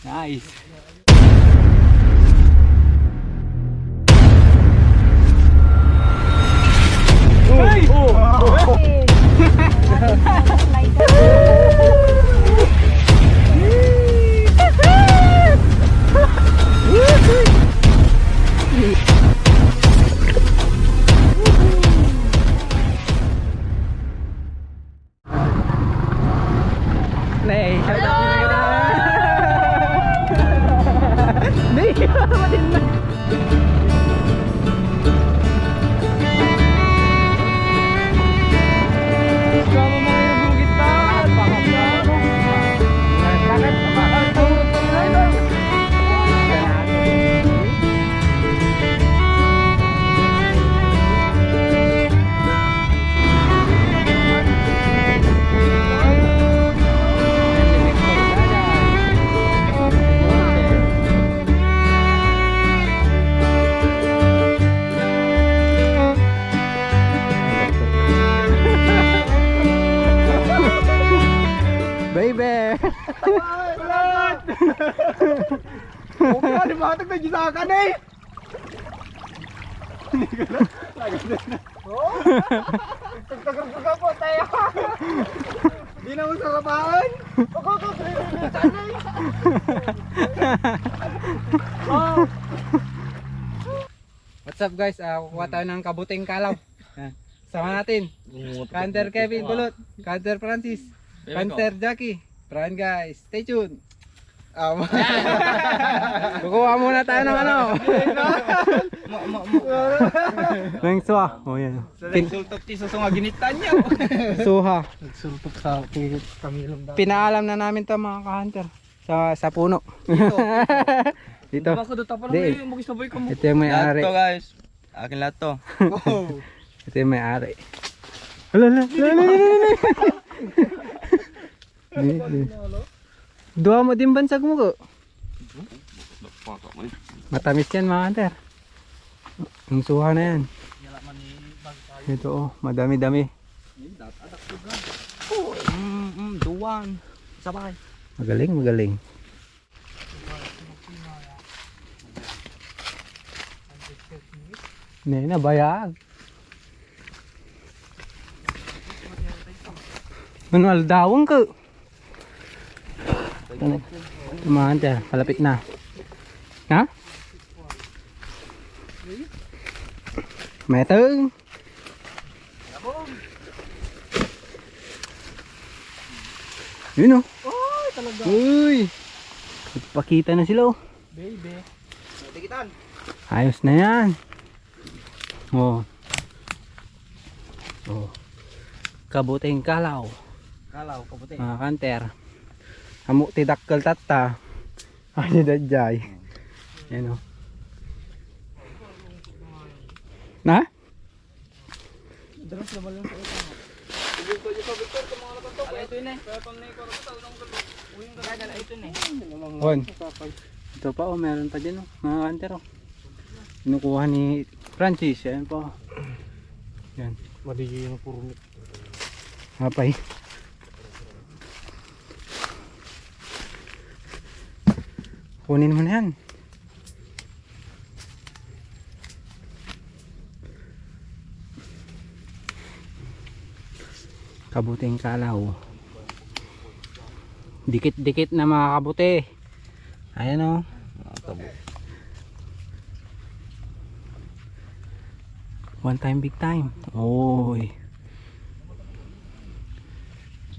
Nice. Nih, shout out nyo na. Nih, matin na. Sama mga yung kita. Baby! Huwag ka, di ba? Tagtagin sa akin eh! Hindi ka na. Lagas na. Oo? Tagtagin ka po, tayo! Di na mo sa kapaan! Huwag ka, pinilitan eh! What's up guys? Kukuha tayo ng kabuting kalaw. Sama natin. Canter Kevin Bulot, Canter Francis, Canter Jackie. Pran guys, stay tuned. Kukuha muna tayo ng ano. Nang suha. Oh yan. Nagsultok ti sa sunga ginitan niya. Suha. Nagsultok sa kamilong dati. Pinaalam na namin to mga ka-hunter. Sa puno. Dito. Baka doon tapos Di. lang yung mag-isabay ka mo. Ito yung may-ari. Lahat to guys. Akin lahat to. Ito yung may-ari. Hala. Dua mo din bansag mo ko. Matamis yan mga hunter. Ang suha na yan. Ito oh, madami-dami. Duwan. Sabay. Magaling. Nena bayag. Manual dawang ko. Tumahan siya, palapit na. Ha? Metong. Yun o. Ay, talaga. Uy. Nagpakita na sila oh. Baby. Tikitan. Ayos na yan. Oh. Kabuting kalaw. Kalaw, kabuti. Mga kanter. Amo ti dakkel tatta. Ay dadjay. Yan oh. Na? Daras naman lang sa ito. Ito yung Victor, mga natanto. Ala ito yun eh. Kaya pang naikor ko sa unang gabi. Uyong gagala ito yun eh. On. Ito pa oh, meron pa din oh. Mga kanter oh. Kinukuha ni Francis. Yan po. Yan. Madigyan ng puro nito. Hapay. Kunin mo na yan. Kabuting kalaw. Dikit-dikit na mga kabuti. Ayan o. One time big time. Oy.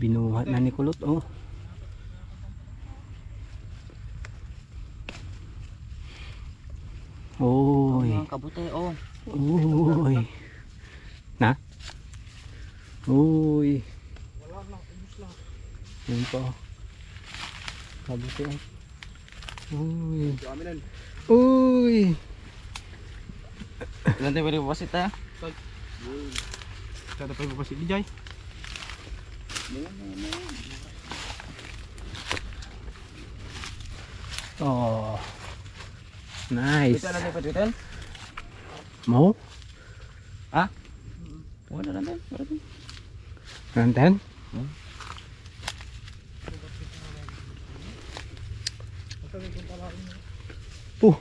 Binuhat na ni Kulot oh. Oy. Kabuti oh. Uy. Na? Uy. Wala na, ubus lang. Yun po. Kabuti oh. Uy. Dami nun. Uy. Ilan tayo pwede papasit tayo? Sada pa yung papasit di Jai. Oh. Nice. Ito lang tayo pwede. Mau? Wala lang tayo. Nanten? Puh.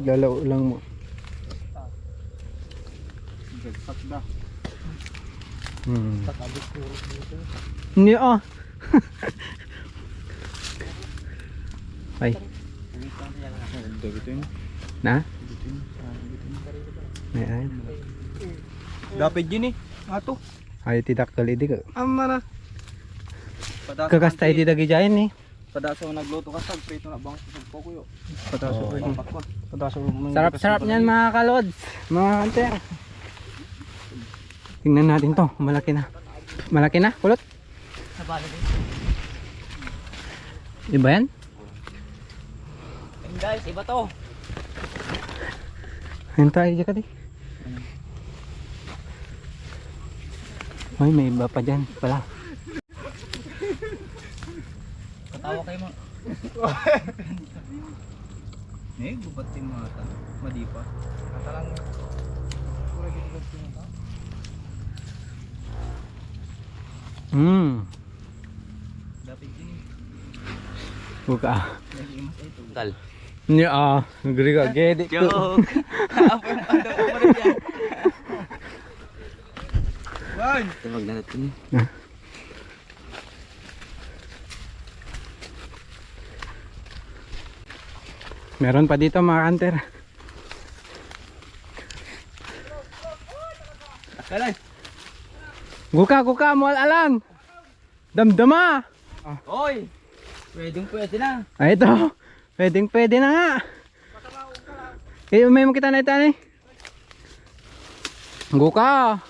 Lalaw lang mo. Hindi ah. Ay. Na? Ayan. Dapat yun eh. Ato. Ay tidak kali di ka. Amara. Kakastay di dagi jayan eh. Padaso nagluto ka sag prito na bang sa pokuyo. Padaso ko. Padaso. Sarap-sarap niyan mga kalods, mga hunter. Tingnan natin to, malaki na. Malaki na, kulot. Iba yan? And guys, iba to. Ayun tayo dyan ka di. Ay, may iba pa dyan pala. Katawa kayo mo. Gubat din mata. Madipa. Kata lang. Pura gitu gubat din mata. Dapat yun eh. Buka. Tal. Hindi nagri ka, gede ko. Joke. Apa yung ano ko rin yan? Wan! Tawag na natin. Meron pa dito mga hunter. Kalay! Guka, mual alan. Damdama. Oy! Pwede na. Ay, ito. Pwede na nga. May makita na ito eh. Guka.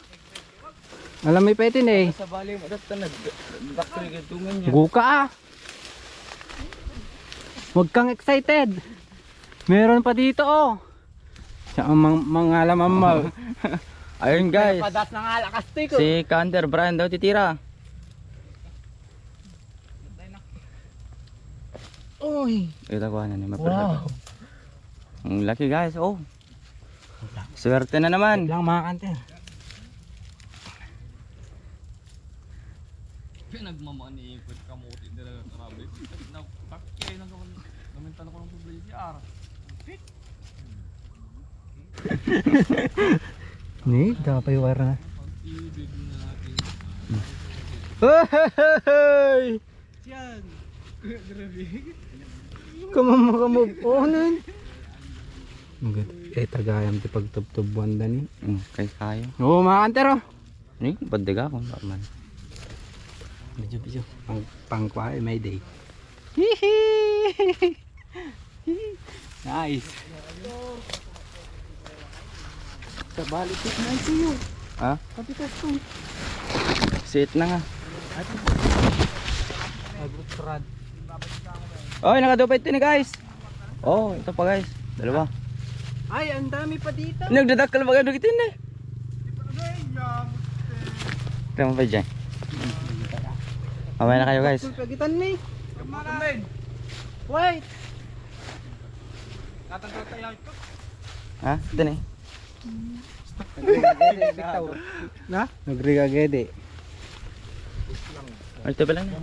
Alam may petin eh. Sa bali mo, dito nag-doctor ka tungan niya. Guka. Huwag kang excited. Meron pa dito oh. Siya ang mga lamamaw. Ayun guys. Padas ng alakas Si Kander Brian daw titira. Uy! Ito ko na ni mapala. Ang laki guys, oh. Swerte na naman. Lang mga hunter. Pinagmamaniipit kamuti nila ng karabi. Nagpakay ng gamintan ko ng publicity ara. Ni, dapat yung warna. Pag-ibig natin. Hey! Yan! Grabe. Kamove onan. Tagayam ti pagtubtubuan da ni. Kay kayo. Oo mga hunter oh. Ni, badega ko man. Medyo. Pangkwa may day. Hihi. Nice. Kabalik na ito. Ha? Kapitas ko. Sit na nga. Agrad. Oy, nakadupit din guys. Oh, ito pa guys. Dalawa. Ay, ang dami pa dito. Nagdadakal ba gano'n kitin eh? Tama pa dyan. Mamaya na kayo guys. Pagitan ni. Wait. Natanggal tayo ito. Ha? Ito na eh. Na? Nagrigagede. Ay, ito pa lang na.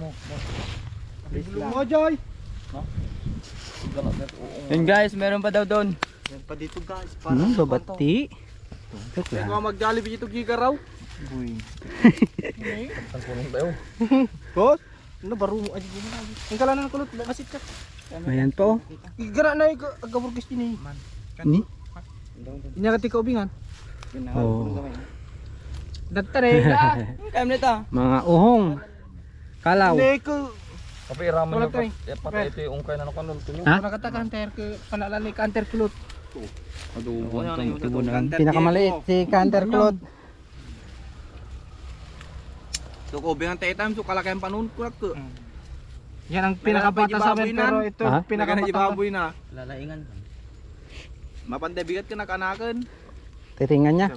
Mo Joy. Yun guys, meron pa daw doon. Yan pa dito guys. Babati. Kung mag-Jollibee dito giga raw. Buy. Tangkulong tayo. Bot. Ano baro mo aja gini lagi. Ang kala na kulot basit ka. Ayan po. Igara na agaburgis din eh. Ni? Inya ka ubingan. Oh. Dattare ka. Kaya nito. Mga uhong. Kalaw. Hindi ko. Kapag iraman Wala na tayo. patay ito yung ungkay na nakanol ito nyo. Ha? Nakata kanter ke panalan ni kanter kulot. Pinakamaliit si Canter Claude. So ko bingan tay time so kalakayan panon kurak ko. Yan ang pinakabata sa amin pero ito Ha? pinakabata baboy na. Lalaingan. Mapande bigat ka nakanakan. Titingan niya.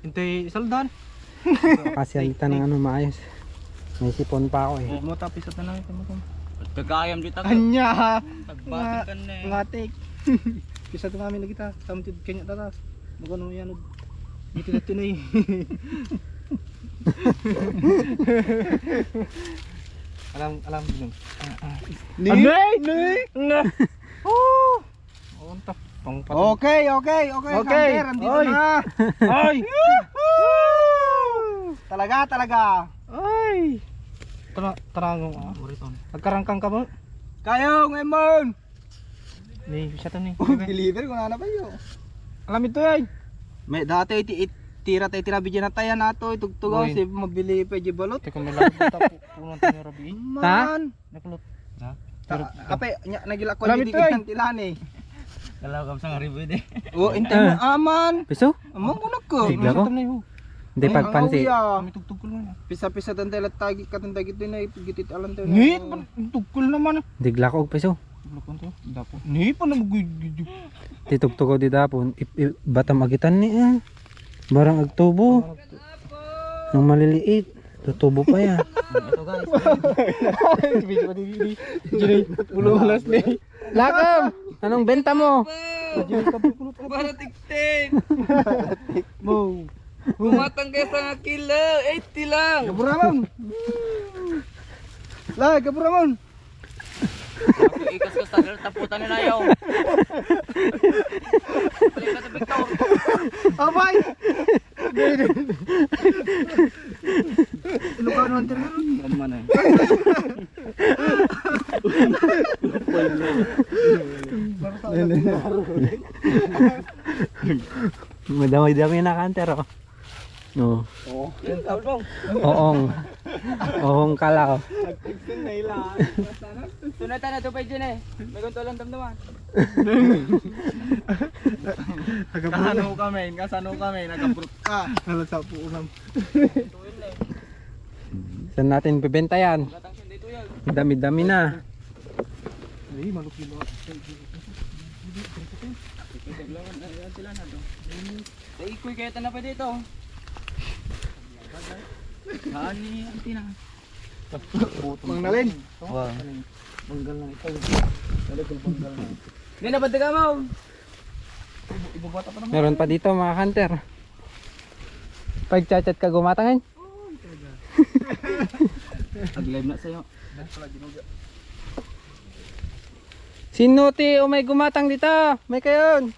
Hintay saldan. Kasi alita ng ano maayos. May sipon pa ako eh. Mo tapis at na ito mo. Pagkayam dito. Anya. Nagbatin ka na eh. Ngatik. Kisa to namin lagi ta. Tamtid kanya tatas. Magano yan. Dito na tunay. Alam dun. Ni. Oh. Okay. Hunter, andito na. Ay. Talaga. Ay. Tarangong Nagkarangkang ka mo? Kayo, ngayon. Ni, siya to ni. Deliver ko na ba yun? Alam ito ay. May dati tira bigyan na tayo na to itugtugaw si mabili pa di balot. Teka may lang puno tayo rabi. Man. Nakulot. Ha? Kape nagila ko di kan tilan eh. Kalau kam sang ribu de. Oh, ente mo aman. Piso? Amo ko nako. Bigla ko? Hindi pagpansi. Mitugtugol na. Pisa-pisa tan tela tagi katantagi to na ipigitit alan to. Ni, tugkol naman. Digla ko og piso. Dapo. Ni pa na magugud. Titugtog ko di dapon. Batam agitan ni barang agtubo. Ang maliliit. Tutubo pa yan. Ito guys. Video pa di. Jini, ulo-ulas ni. Lakam! Anong benta mo? Para tiktik. Mo. Bumatang kayo sa kilo, 80 lang. Gaburamon. La, gaburamon. Ikas ka sa taputan ni Nayaw. Balik ka sa Victor. Abay. Luka naman tayo. Ano man eh. Madami-dami na kanter oh. No. Oong kalaw. Tunay tayo na ito pa dyan eh. May kontolang damdaman. Kasano kami, nagabrut ka. Halata po unang. Saan natin bibenta yan? Dami-dami na. Ay, malukilo. Ikoy kaya na pa dito. Hani, ang tina. Mang nalin. Wow. Banggal lang ito. Talagang banggal na. Hindi na ba mo? Ibabata pa naman. Meron pa dito mga kanter. Pag-chat ka gumatangan. Ag-live na sa'yo. Sino ti o may gumatang dito? May kayon.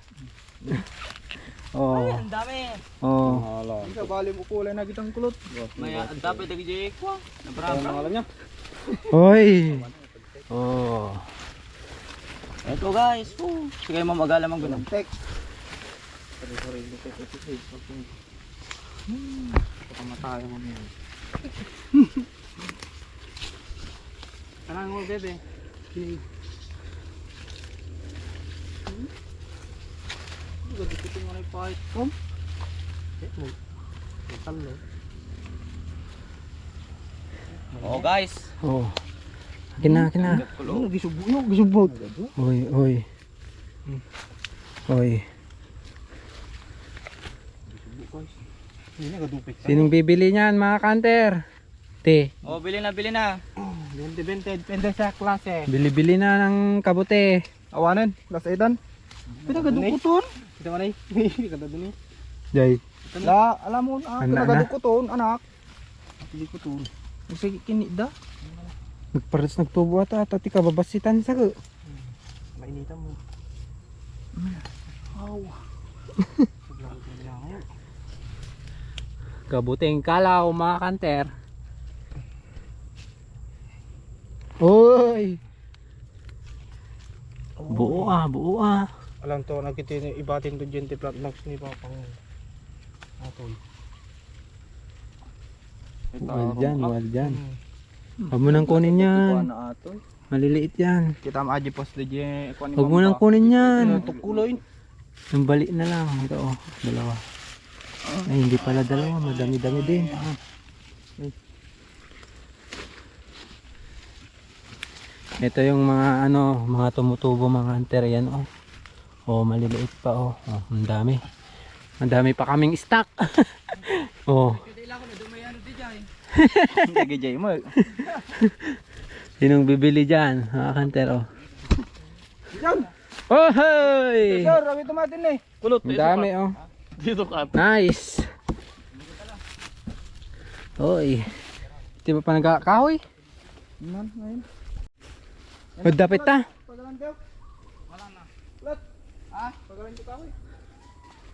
Oh. Ang dami. Oh. Hindi ka bali mo kulay na kitang kulot. May ang dami dagi ko. Nabraba. niya? Hoy. Oh. Ito guys. Sige mo magala mang gunang. Tek. Pamatay mo mo. Kanang mo bebe. Dito mo na ipahit ko. Oh guys. Oh. Akin na. Ano gisubot. Oy. Hindi nagadupik. Sinong bibili niyan mga kanter? Te, Oh, bili na. 20 depende sa klase. bili-bili na ng kabute. Awanan, klase edan. Pero gadukuton. Ito man ay. Kadaduni. Jay. La, alam mo, Anak na? nagadukuton, anak. Gadukuton. Sige kinida. Nagpares nagtubo ata ti ka babasitan sa ko. Mainita mo. Aw. Kabuteng kalaw mga kanter. Oy. Buo ah. Alam to, nakita ibatin to dyan ti plant max ni Papang. Atol. Wal dyan. Huwag mo nang kunin yan. Maliliit yan. Kita maaji post DJ. Huwag mo nang kunin yan. Tukuloy. Yung bali na lang. Ito oh, dalawa. Ay, hindi pala dalawa. Madami-dami din. Ito yung mga mga tumutubo mga hunter yan oh. Oh, maliliit pa oh. Oh, ang dami. Ang dami pa kaming stock. Oh. Nagijay mo. Sinong bibili diyan? Mga hunter oh. Yan. Oh, hey! Sir, rami tumatin eh. Kulot. Ang dami oh. Dito ka. Nice. Oy. Di ba pa nagkakahoy? Man, ngayon. Magdapit ta. Pagalan daw. Wala na. Lat. Ah, pagalan ko kahoy.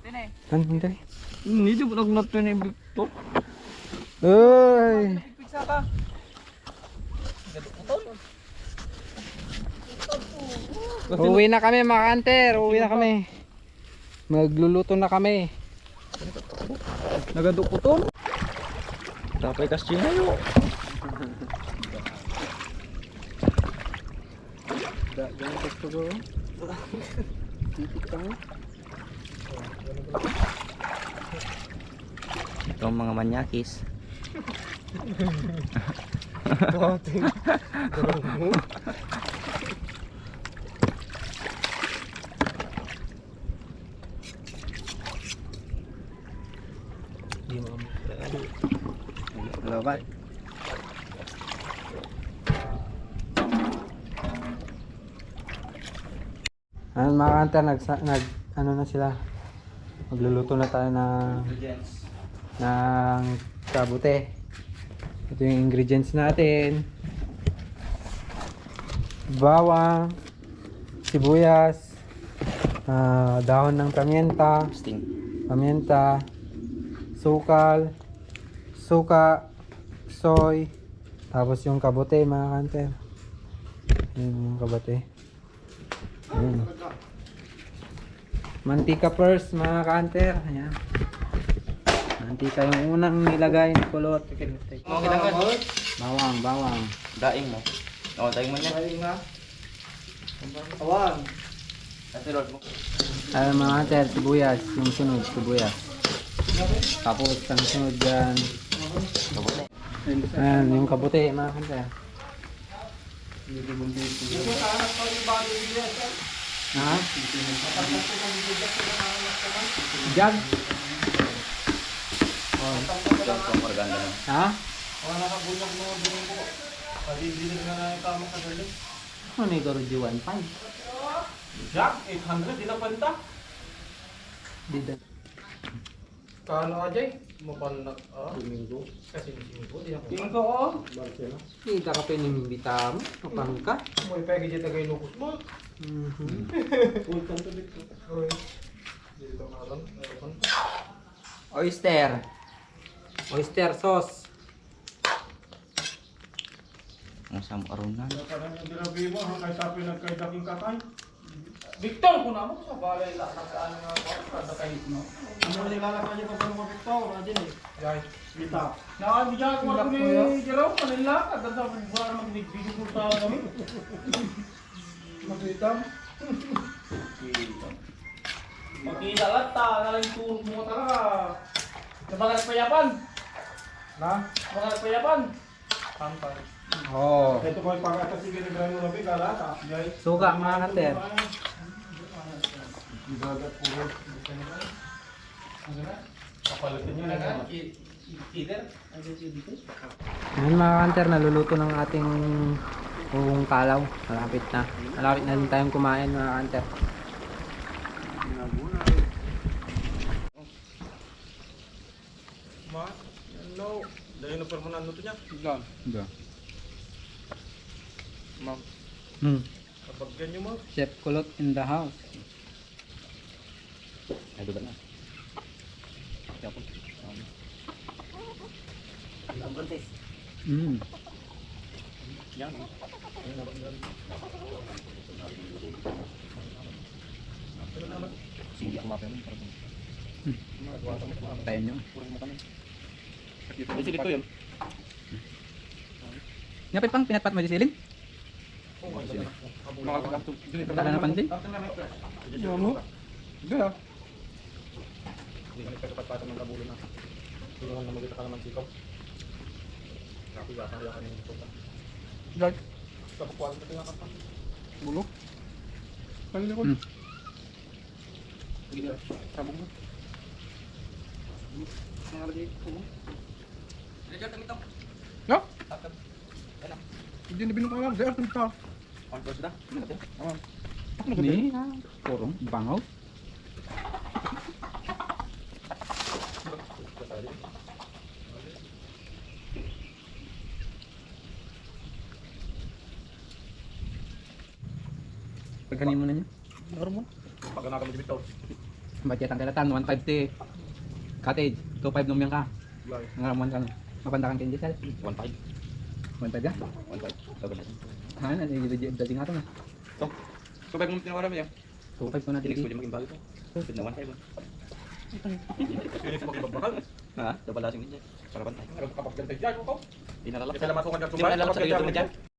Tine. Hindi. Hindi mo lang natin yung Victor. Oy. Pigsa ka. Uwi na kami mga hunter. Uwi na kami. Magluluto na kami. Nagadukuton. Tapay kasi ngayon. Jangan gusto ko. Titik ka mo. Ito ang mga manyakis. Wating. Darong mo. Labat. Ano mga hunter, ano na sila. Magluluto na tayo ng kabute. Ito yung ingredients natin. Bawang, sibuyas, dahon ng Sting. pamienta, sukal, suka, soy, tapos yung kabute mga hunter. Yun yung kabute. Ayun. Mantika first mga hunter. Ayan. Mantika yung unang nilagay ni kulot. Bawang. Daing mo. O, daing mo niya. Ay nga. Awan. Kasi Lord mo. Ayan mga hunter, sibuyas. Yung sunod, sibuyas. Tapos ang sunod dyan. Ayan, yung kabute mga hunter. Ha? Jag? Ito ang organda mo. Ha? Wala ka bunyag mo din ko. Padidilig na na yung tama sa galing. Ano yung garuji 1.5? Jack, 800 di na panta. Dida. Kano ajay? Mapanat Domingo. Kasi Domingo di ako. Domingo oh. Barcelona. Hindi ka pinimibita mo. Kapang ka. Mo ipagi jeta kay lukos mo. Ultan to dito. Oy. Dito karon. Oyster. Oyster sauce. Ang sam arunan. Karang yung dirabi mo kay sapi nagkaidaking kakay. Victor ko na mo sa balay la nagkaan nga kada kay no. Ano ni lala kanya pa mo Victor ajin eh. Yay. Kita. Na di ja ko ni jero kanila kada sa buwan magbibigay ko ta kami. Magwitam. Magkita lata nalang turun mo talaga. Nabagat payapan. Na? Nabagat payapan. Pantay. Oh. Ito ko yung pagkakasige ni Grano Labi, kalata. Suka mga hunter. Ibagat po rin. Kapalitin nyo na. Ngayon mga hunter, naluluto ng ating buong kalaw. Malapit na. Malapit na din tayong kumain mga hunter. Ma, ano? Dahil na permanan to niya. Diba? Ma'am, kapag ganyan mo. Chef Kulot in the house. Ay, doon na. Mm. Sige, ako mapin mo. Tayo nyo. Sige, ito yun. Ngapit pang pinatpat mo di silin? Wala na pansin? Yan mo. Gaya. Hindi na nagkakapatpatan ng kabulo na. Tulungan na magkita ka naman sikaw. Nakuyatan ka ng ito. George. Kapakuan ka tinga ka pa. Bulok. Palikod. Sige na. Sabong mo. Nangaragay ko mo. No? Hindi na binukalang. Dahil ito. Ang first na? Ni, kurong, bangaw. Pagkanin mo na niya. Naroon mo. Pag nakakam mo dito. Budget ang kalatan, 150 cottage, 25 numyang ka. Ngaramuan ka. Mapandakan kayo diesel. 1.5. 1.5 ka? 1.5. Sabi natin. Ha, dating nga ito na. So, so bago mo tinawara mo yan. 2.5 ko na Tinig dito. pwede maging bago ito. Pwede na 1.5. Tinig sa makibagbakal. Ha? Dabalasing din dyan. Para bantay. Kapag gantay dyan, Di nalalak. Kaya naman ako kanyang Di nalalak sa dito mo dyan.